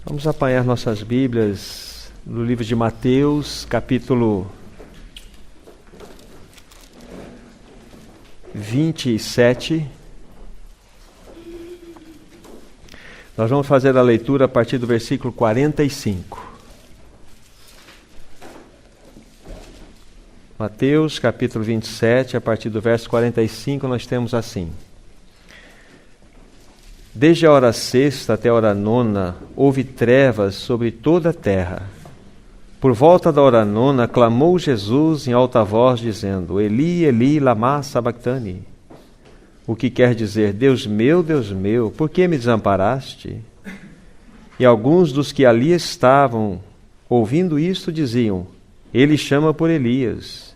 Vamos apanhar nossas Bíblias no livro de Mateus, capítulo 27. Nós vamos fazer a leitura a partir do versículo 45. Mateus, capítulo 27, a partir do verso 45, nós temos assim: Desde a hora sexta até a hora nona, houve trevas sobre toda a terra. Por volta da hora nona, clamou Jesus em alta voz, dizendo: Eli, Eli, lama sabactani. O que quer dizer: Deus meu, por que me desamparaste? E alguns dos que ali estavam, ouvindo isto, diziam: Ele chama por Elias.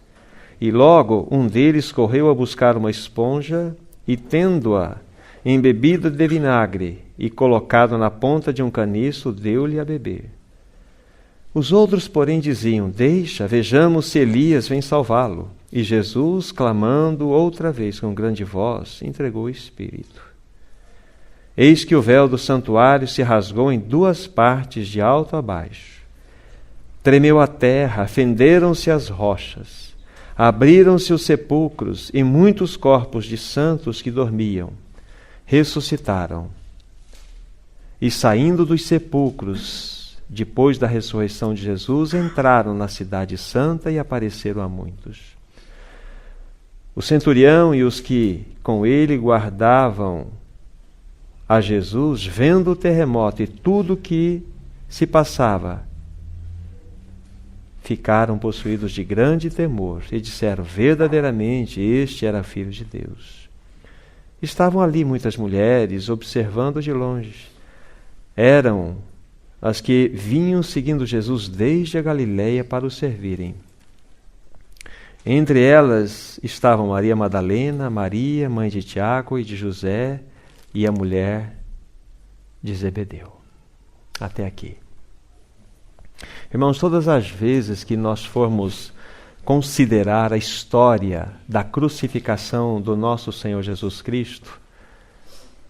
E logo um deles correu a buscar uma esponja e, tendo-a embebida de vinagre e colocado na ponta de um caniço, deu-lhe a beber. Os outros, porém, diziam: Deixa, vejamos se Elias vem salvá-lo. E Jesus, clamando outra vez com grande voz, entregou o Espírito. Eis que o véu do santuário se rasgou em duas partes, de alto a baixo. Tremeu a terra, fenderam-se as rochas, abriram-se os sepulcros, e muitos corpos de santos que dormiam ressuscitaram. E saindo dos sepulcros, depois da ressurreição de Jesus, entraram na cidade santa e apareceram a muitos. O centurião e os que com ele guardavam a Jesus, vendo o terremoto e tudo o que se passava, ficaram possuídos de grande temor e disseram: verdadeiramente este era filho de Deus. Estavam ali muitas mulheres observando de longe. Eram as que vinham seguindo Jesus desde a Galileia para o servirem. Entre elas estavam Maria Madalena, Maria, mãe de Tiago e de José, e a mulher de Zebedeu. Até aqui. Irmãos, todas as vezes que nós formos considerar a história da crucificação do nosso Senhor Jesus Cristo,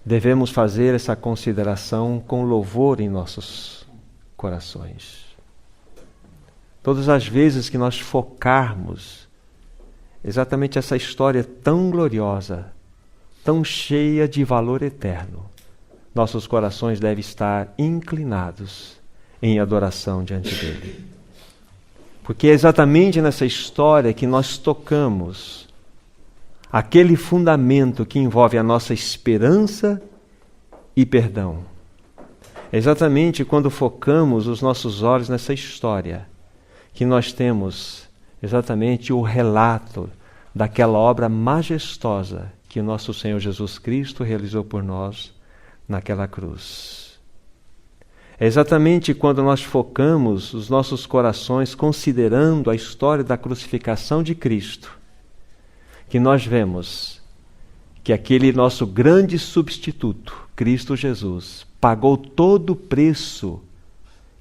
devemos fazer essa consideração com louvor em nossos corações. Todas as vezes que nós focarmos exatamente essa história tão gloriosa, tão cheia de valor eterno, nossos corações devem estar inclinados em adoração diante dele. Porque é exatamente nessa história que nós tocamos aquele fundamento que envolve a nossa esperança e perdão. É exatamente quando focamos os nossos olhos nessa história que nós temos exatamente o relato daquela obra majestosa que o nosso Senhor Jesus Cristo realizou por nós naquela cruz. É exatamente quando nós focamos os nossos corações considerando a história da crucificação de Cristo que nós vemos que aquele nosso grande substituto, Cristo Jesus, pagou todo o preço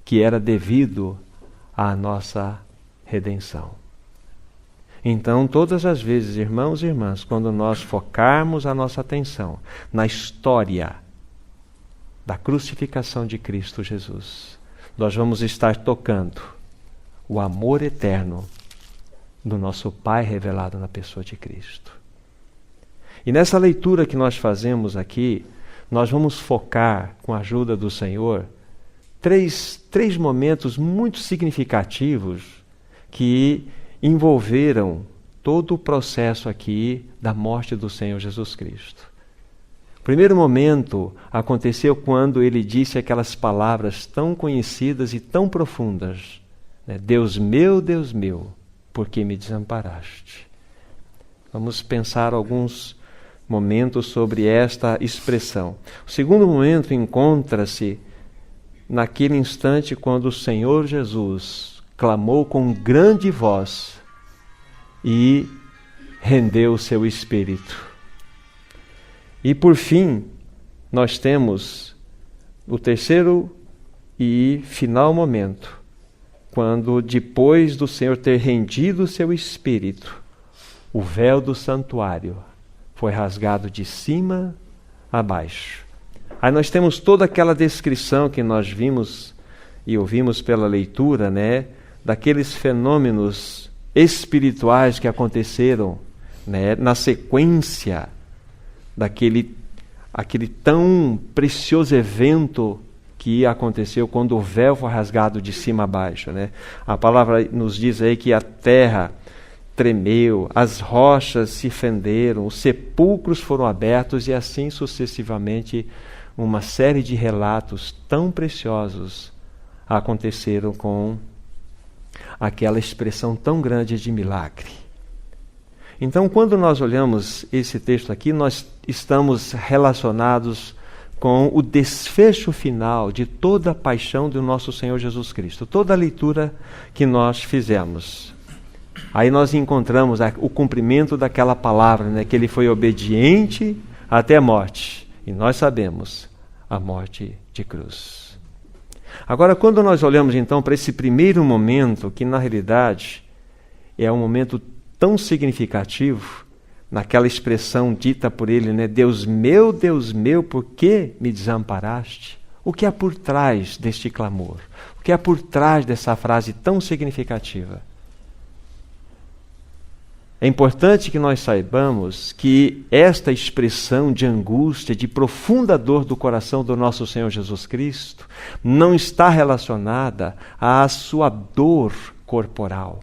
que era devido à nossa redenção. Então, todas as vezes, irmãos e irmãs, quando nós focarmos a nossa atenção na história da crucificação de Cristo Jesus, nós vamos estar tocando o amor eterno do nosso Pai revelado na pessoa de Cristo. E nessa leitura que nós fazemos aqui, nós vamos focar, com a ajuda do Senhor, três momentos muito significativos que envolveram todo o processo aqui da morte do Senhor Jesus Cristo. O primeiro momento aconteceu quando ele disse aquelas palavras tão conhecidas e tão profundas, né? Deus meu, por que me desamparaste? Vamos pensar alguns momentos sobre esta expressão. O segundo momento encontra-se naquele instante quando o Senhor Jesus clamou com grande voz e rendeu o seu espírito. E por fim, nós temos o terceiro e final momento, quando depois do Senhor ter rendido o seu espírito, o véu do santuário foi rasgado de cima a baixo, Aí nós temos toda aquela descrição que nós vimos e ouvimos pela leitura, né, daqueles fenômenos espirituais que aconteceram, né, na sequência daquele tão precioso evento que aconteceu quando o véu foi rasgado de cima a baixo, né? A palavra nos diz aí que a terra tremeu, as rochas se fenderam, os sepulcros foram abertos e assim sucessivamente uma série de relatos tão preciosos aconteceram com aquela expressão tão grande de milagre. Então, quando nós olhamos esse texto aqui, nós estamos relacionados com o desfecho final de toda a paixão do nosso Senhor Jesus Cristo. Toda a leitura que nós fizemos. Aí nós encontramos o cumprimento daquela palavra, né, que ele foi obediente até a morte. E nós sabemos, a morte de cruz. Agora, quando nós olhamos então para esse primeiro momento, que na realidade é um momento tão significativo, naquela expressão dita por ele, né? Deus meu, por que me desamparaste? O que há por trás deste clamor? O que há por trás dessa frase tão significativa? É importante que nós saibamos que esta expressão de angústia, de profunda dor do coração do nosso Senhor Jesus Cristo, não está relacionada à sua dor corporal.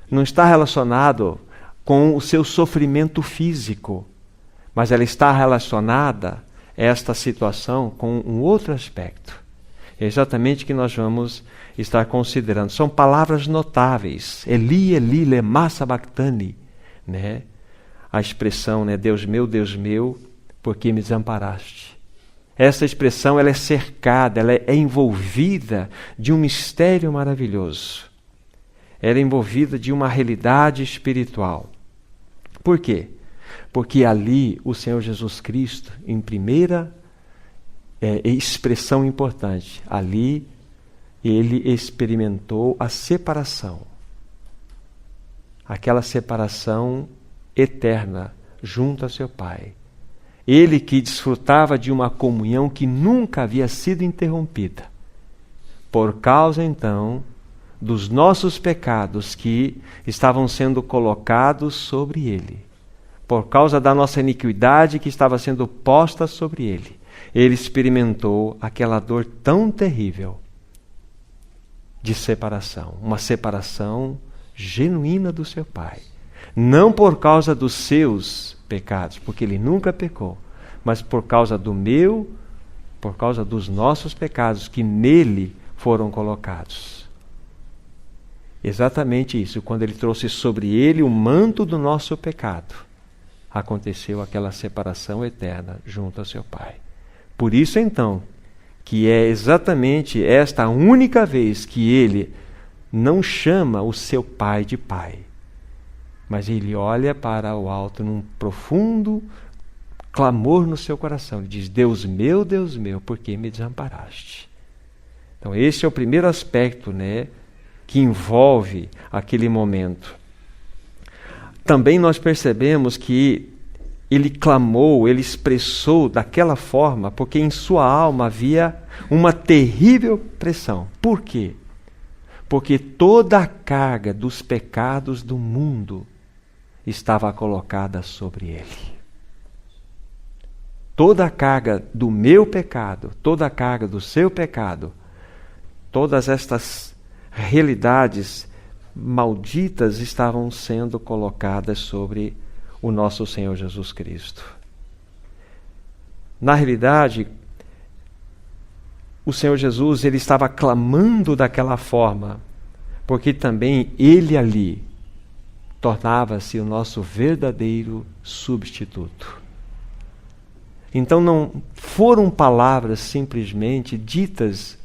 Não está relacionado com o seu sofrimento físico, mas ela está relacionada, esta situação, com um outro aspecto. É exatamente o que nós vamos estar considerando. São palavras notáveis. Eli, Eli, lema sabachthani, né? A expressão, né? Deus meu, por que me desamparaste? Essa expressão, ela é cercada, ela é envolvida de um mistério maravilhoso. Ela é envolvida de uma realidade espiritual. Por quê? Porque ali o Senhor Jesus Cristo, em primeira expressão importante, ali ele experimentou a separação. Aquela separação eterna junto a seu Pai. Ele que desfrutava de uma comunhão que nunca havia sido interrompida. Por causa, então, dos nossos pecados que estavam sendo colocados sobre ele, por causa da nossa iniquidade que estava sendo posta sobre ele, ele experimentou aquela dor tão terrível de separação, uma separação genuína do seu Pai, não por causa dos seus pecados, porque ele nunca pecou, mas por causa por causa dos nossos pecados que nele foram colocados. Exatamente isso, quando ele trouxe sobre ele o manto do nosso pecado, aconteceu aquela separação eterna junto a seu Pai. Por isso, então, que é exatamente esta a única vez que ele não chama o seu Pai de Pai, mas ele olha para o alto num profundo clamor no seu coração. Ele diz, Deus meu, por que me desamparaste? Então, esse é o primeiro aspecto, né, que envolve aquele momento. Também nós percebemos que ele clamou, ele expressou daquela forma, porque em sua alma havia uma terrível pressão. Por quê? Porque toda a carga dos pecados do mundo estava colocada sobre ele. Toda a carga do meu pecado, toda a carga do seu pecado, todas estas realidades malditas estavam sendo colocadas sobre o nosso Senhor Jesus Cristo. Na realidade, o Senhor Jesus, ele estava clamando daquela forma, porque também ele ali tornava-se o nosso verdadeiro substituto. Então não foram palavras simplesmente ditas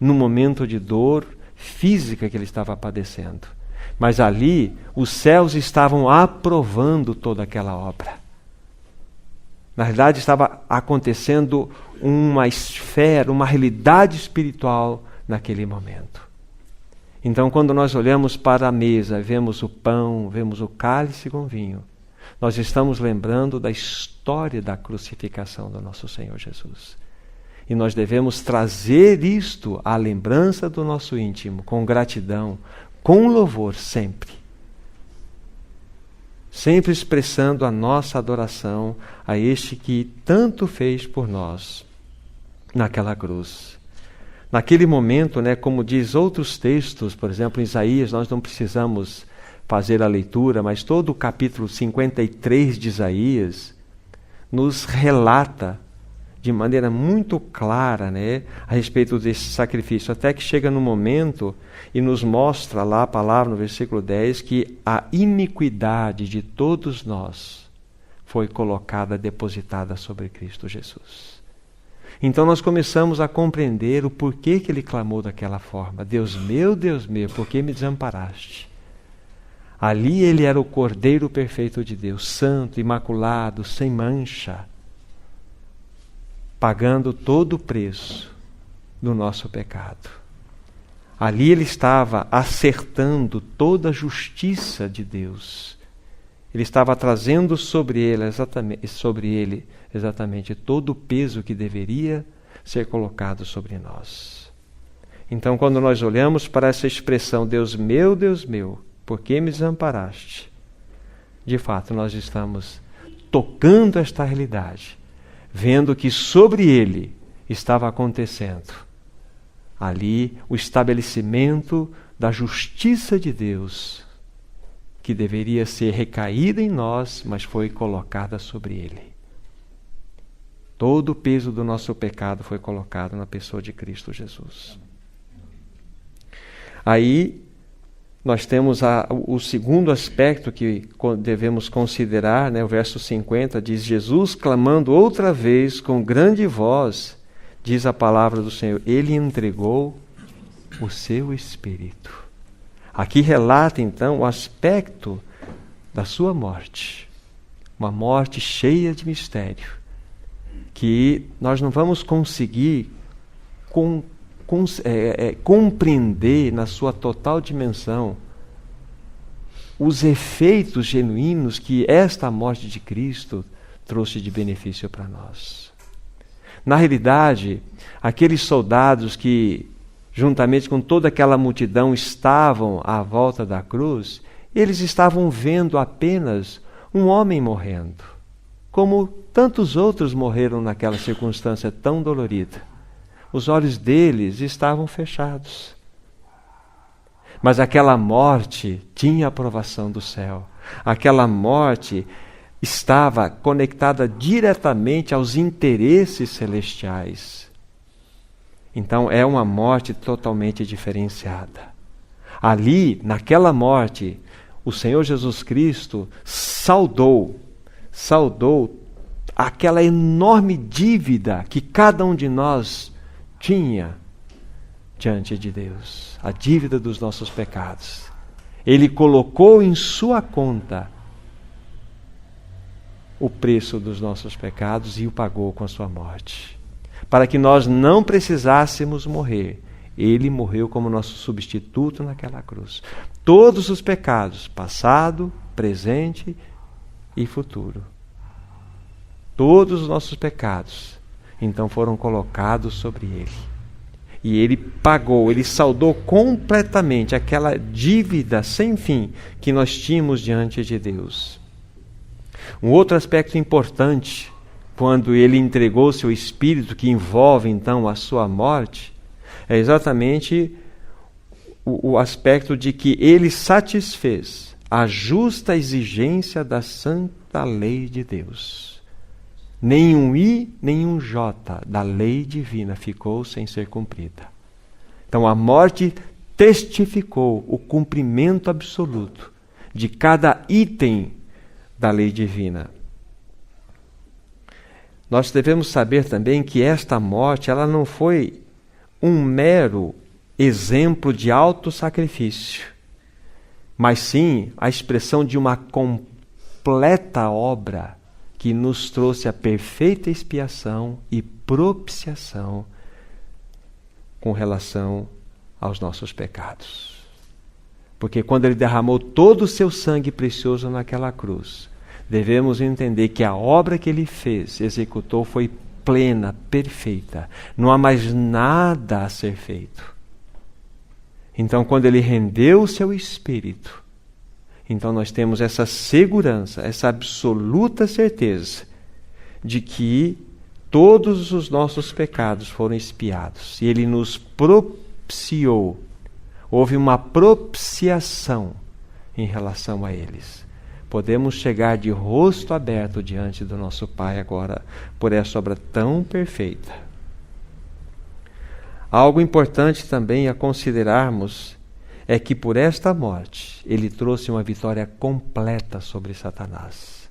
no momento de dor física que ele estava padecendo. Mas ali os céus estavam aprovando toda aquela obra. Na realidade estava acontecendo uma esfera, uma realidade espiritual naquele momento. Então quando nós olhamos para a mesa, vemos o pão, vemos o cálice com vinho, nós estamos lembrando da história da crucificação do nosso Senhor Jesus. E nós devemos trazer isto à lembrança do nosso íntimo, com gratidão, com louvor sempre. Sempre expressando a nossa adoração a este que tanto fez por nós naquela cruz. Naquele momento, como diz outros textos, por exemplo, em Isaías, nós não precisamos fazer a leitura, mas todo o capítulo 53 de Isaías nos relata de maneira muito clara, a respeito desse sacrifício, até que chega no momento e nos mostra lá a palavra no versículo 10 que a iniquidade de todos nós foi colocada, depositada sobre Cristo Jesus. Então nós começamos a compreender o porquê que ele clamou daquela forma. Deus meu, por que me desamparaste? Ali ele era o Cordeiro perfeito de Deus, santo, imaculado, sem mancha, pagando todo o preço do nosso pecado. Ali ele estava acertando toda a justiça de Deus. Ele estava trazendo sobre ele exatamente todo o peso que deveria ser colocado sobre nós. Então, quando nós olhamos para essa expressão, Deus meu, por que me desamparaste? De fato, nós estamos tocando esta realidade, vendo que sobre ele estava acontecendo ali o estabelecimento da justiça de Deus, que deveria ser recaída em nós, mas foi colocada sobre ele. Todo o peso do nosso pecado foi colocado na pessoa de Cristo Jesus. Aí nós temos o segundo aspecto que devemos considerar, o verso 50 diz: Jesus clamando outra vez com grande voz, diz a palavra do Senhor, ele entregou o seu Espírito. Aqui relata então o aspecto da sua morte, uma morte cheia de mistério, que nós não vamos conseguir compreender na sua total dimensão os efeitos genuínos que esta morte de Cristo trouxe de benefício para nós. Na realidade, aqueles soldados que, juntamente com toda aquela multidão, estavam à volta da cruz, eles estavam vendo apenas um homem morrendo, como tantos outros morreram naquela circunstância tão dolorida. Os olhos deles estavam fechados. Mas aquela morte tinha a aprovação do céu. Aquela morte estava conectada diretamente aos interesses celestiais. Então é uma morte totalmente diferenciada. Ali, naquela morte, o Senhor Jesus Cristo saldou aquela enorme dívida que cada um de nós tinha diante de Deus, a dívida dos nossos pecados. Ele colocou em sua conta o preço dos nossos pecados e o pagou com a sua morte. Para que nós não precisássemos morrer, ele morreu como nosso substituto naquela cruz. Todos os pecados, passado, presente e futuro. Todos os nossos pecados, então, foram colocados sobre ele. E ele pagou, ele saldou completamente aquela dívida sem fim que nós tínhamos diante de Deus. Um outro aspecto importante, quando ele entregou seu Espírito, que envolve então a sua morte, é exatamente o aspecto de que ele satisfez a justa exigência da santa lei de Deus. Nenhum I, nenhum J da lei divina ficou sem ser cumprida. Então a morte testificou o cumprimento absoluto de cada item da lei divina. Nós devemos saber também que esta morte, ela não foi um mero exemplo de autossacrifício, mas sim a expressão de uma completa obra que nos trouxe a perfeita expiação e propiciação com relação aos nossos pecados. Porque quando ele derramou todo o seu sangue precioso naquela cruz, devemos entender que a obra que ele fez, executou, foi plena, perfeita. Não há mais nada a ser feito. Então, quando ele rendeu o seu espírito, então nós temos essa segurança, essa absoluta certeza de que todos os nossos pecados foram expiados. E ele nos propiciou. Houve uma propiciação em relação a eles. Podemos chegar de rosto aberto diante do nosso Pai agora, por essa obra tão perfeita. Algo importante também a considerarmos é que por esta morte ele trouxe uma vitória completa sobre Satanás.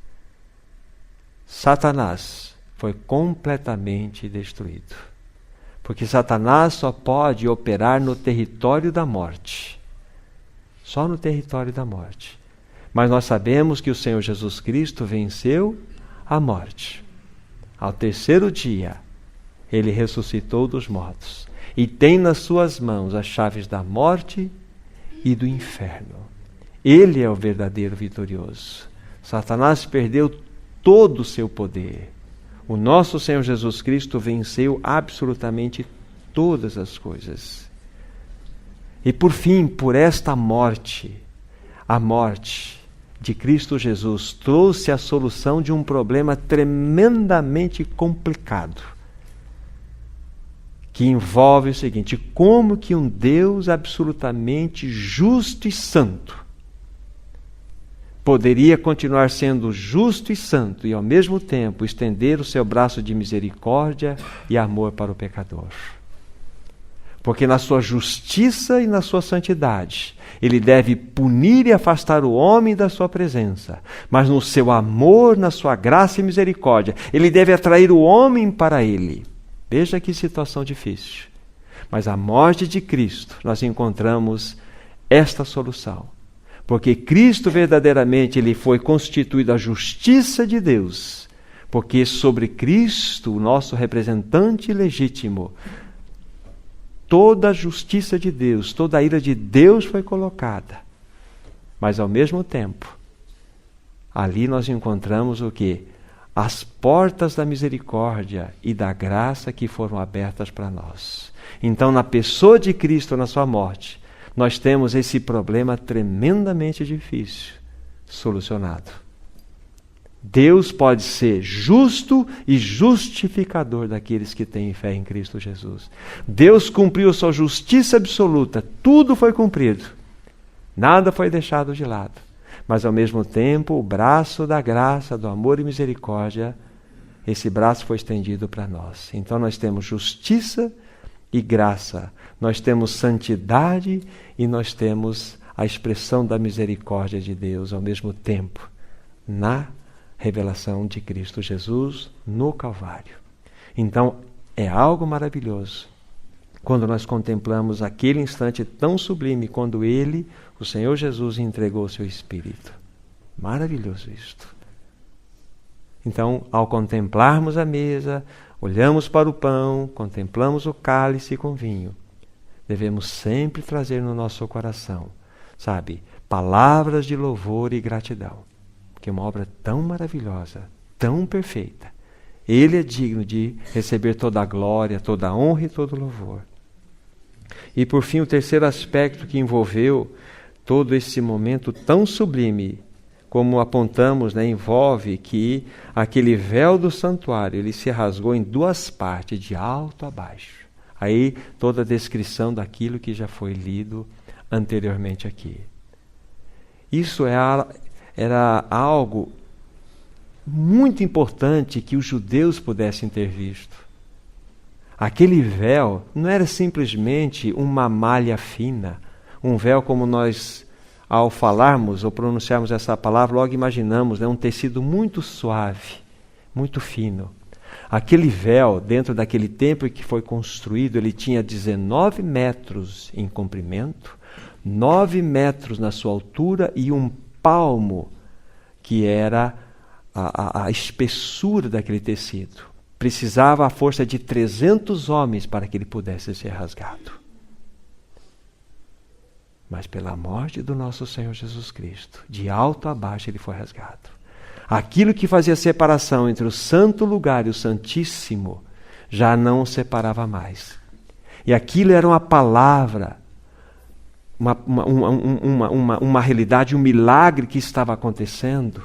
Satanás foi completamente destruído. Porque Satanás só pode operar no território da morte. Só no território da morte. Mas nós sabemos que o Senhor Jesus Cristo venceu a morte. Ao terceiro dia, ele ressuscitou dos mortos. E tem nas suas mãos as chaves da morte e do inferno. Ele é o verdadeiro vitorioso. Satanás perdeu todo o seu poder. O nosso Senhor Jesus Cristo venceu absolutamente todas as coisas. E por fim, por esta morte, a morte de Cristo Jesus trouxe a solução de um problema tremendamente complicado, que envolve o seguinte: como que um Deus absolutamente justo e santo poderia continuar sendo justo e santo e ao mesmo tempo estender o seu braço de misericórdia e amor para o pecador? Porque na sua justiça e na sua santidade, ele deve punir e afastar o homem da sua presença. Mas no seu amor, na sua graça e misericórdia, ele deve atrair o homem para ele. Veja que situação difícil. Mas a morte de Cristo, nós encontramos esta solução. Porque Cristo verdadeiramente ele foi constituído a justiça de Deus. Porque sobre Cristo, o nosso representante legítimo, toda a justiça de Deus, toda a ira de Deus foi colocada. Mas ao mesmo tempo, ali nós encontramos o quê? As portas da misericórdia e da graça que foram abertas para nós. Então, na pessoa de Cristo, na sua morte, nós temos esse problema tremendamente difícil solucionado. Deus pode ser justo e justificador daqueles que têm fé em Cristo Jesus. Deus cumpriu sua justiça absoluta, tudo foi cumprido. Nada foi deixado de lado. Mas ao mesmo tempo, o braço da graça, do amor e misericórdia, esse braço foi estendido para nós. Então nós temos justiça e graça. Nós temos santidade e nós temos a expressão da misericórdia de Deus ao mesmo tempo, na revelação de Cristo Jesus no Calvário. Então, é algo maravilhoso quando nós contemplamos aquele instante tão sublime, quando Ele, o Senhor Jesus, entregou o seu Espírito. Maravilhoso isto. Então, ao contemplarmos a mesa, olhamos para o pão, contemplamos o cálice com vinho, devemos sempre trazer no nosso coração, sabe, palavras de louvor e gratidão. Que é uma obra tão maravilhosa, tão perfeita. Ele é digno de receber toda a glória, toda a honra e todo o louvor. E por fim, o terceiro aspecto que envolveu todo esse momento tão sublime, como apontamos, envolve que aquele véu do santuário, ele se rasgou em duas partes, de alto a baixo. Aí toda a descrição daquilo que já foi lido anteriormente aqui. Isso era algo muito importante que os judeus pudessem ter visto. Aquele véu não era simplesmente uma malha fina, um véu como nós, ao falarmos ou pronunciarmos essa palavra, logo imaginamos, um tecido muito suave, muito fino. Aquele véu, dentro daquele templo que foi construído, ele tinha 19 metros em comprimento, 9 metros na sua altura e um palmo, que era a espessura daquele tecido. Precisava a força de 300 homens para que ele pudesse ser rasgado. Mas pela morte do nosso Senhor Jesus Cristo, de alto a baixo ele foi rasgado. Aquilo que fazia separação entre o santo lugar e o santíssimo já não separava mais. E aquilo era uma palavra, uma realidade, um milagre que estava acontecendo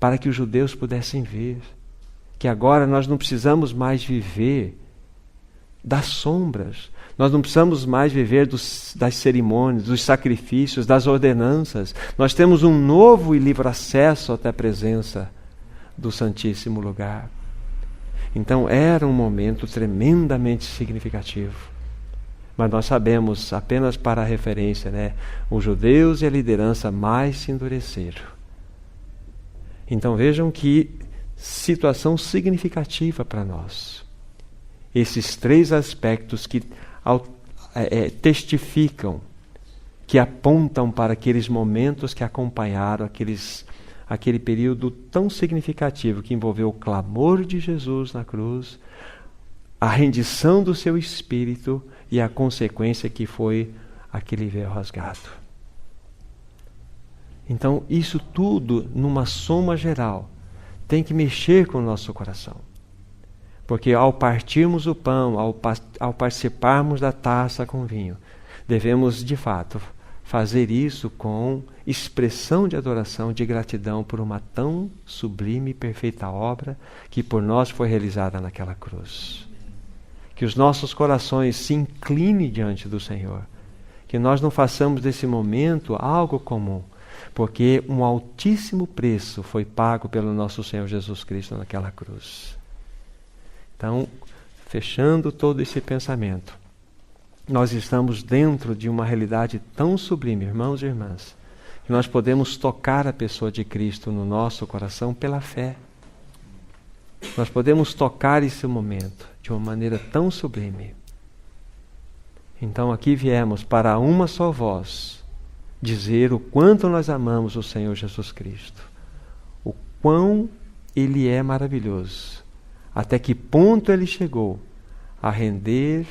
para que os judeus pudessem ver que agora nós não precisamos mais viver das sombras, nós não precisamos mais viver das cerimônias, dos sacrifícios, das ordenanças. Nós temos um novo e livre acesso até a presença do Santíssimo Lugar. Então era um momento tremendamente significativo. Mas nós sabemos, apenas para a referência, os judeus e a liderança mais se endureceram. Então vejam que situação significativa para nós. Esses três aspectos que testificam, que apontam para aqueles momentos que acompanharam aquele período tão significativo que envolveu o clamor de Jesus na cruz, a rendição do seu espírito e a consequência que foi aquele véu rasgado. Então, isso tudo, numa soma geral, tem que mexer com o nosso coração. Porque ao partirmos o pão, ao participarmos da taça com vinho, devemos, de fato, fazer isso com expressão de adoração, de gratidão por uma tão sublime e perfeita obra que por nós foi realizada naquela cruz. Que os nossos corações se inclinem diante do Senhor. Que nós não façamos desse momento algo comum, porque um altíssimo preço foi pago pelo nosso Senhor Jesus Cristo naquela cruz. Então, fechando todo esse pensamento, nós estamos dentro de uma realidade tão sublime, irmãos e irmãs, que nós podemos tocar a pessoa de Cristo no nosso coração pela fé. Nós podemos tocar esse momento de uma maneira tão sublime. Então aqui viemos para uma só voz dizer o quanto nós amamos o Senhor Jesus Cristo, o quão Ele é maravilhoso, até que ponto Ele chegou a render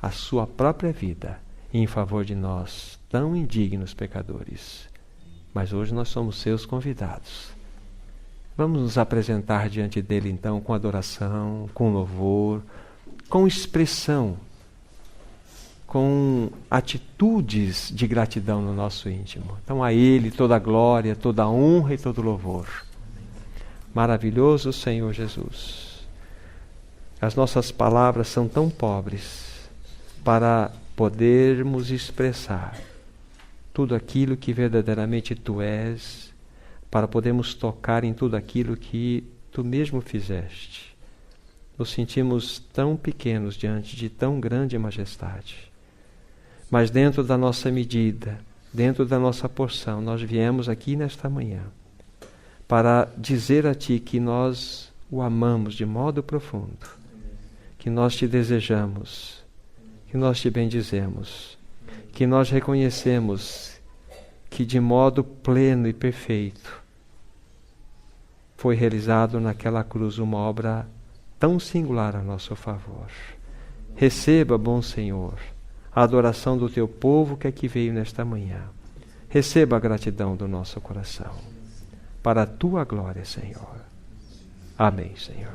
a sua própria vida em favor de nós, tão indignos pecadores. Mas hoje nós somos seus convidados. Vamos nos apresentar diante dele então com adoração, com louvor, com expressão, com atitudes de gratidão no nosso íntimo. Então a Ele toda a glória, toda a honra e todo o louvor. Maravilhoso Senhor Jesus. As nossas palavras são tão pobres para podermos expressar tudo aquilo que verdadeiramente Tu és, para podermos tocar em tudo aquilo que Tu mesmo fizeste. Nos sentimos tão pequenos diante de tão grande majestade. Mas dentro da nossa medida, dentro da nossa porção, nós viemos aqui nesta manhã para dizer a Ti que nós o amamos de modo profundo, que nós Te desejamos, que nós Te bendizemos, que nós reconhecemos que de modo pleno e perfeito foi realizado naquela cruz uma obra tão singular a nosso favor. Receba, bom Senhor, a adoração do Teu povo que aqui veio nesta manhã. Receba a gratidão do nosso coração. Para a Tua glória, Senhor. Amém, Senhor.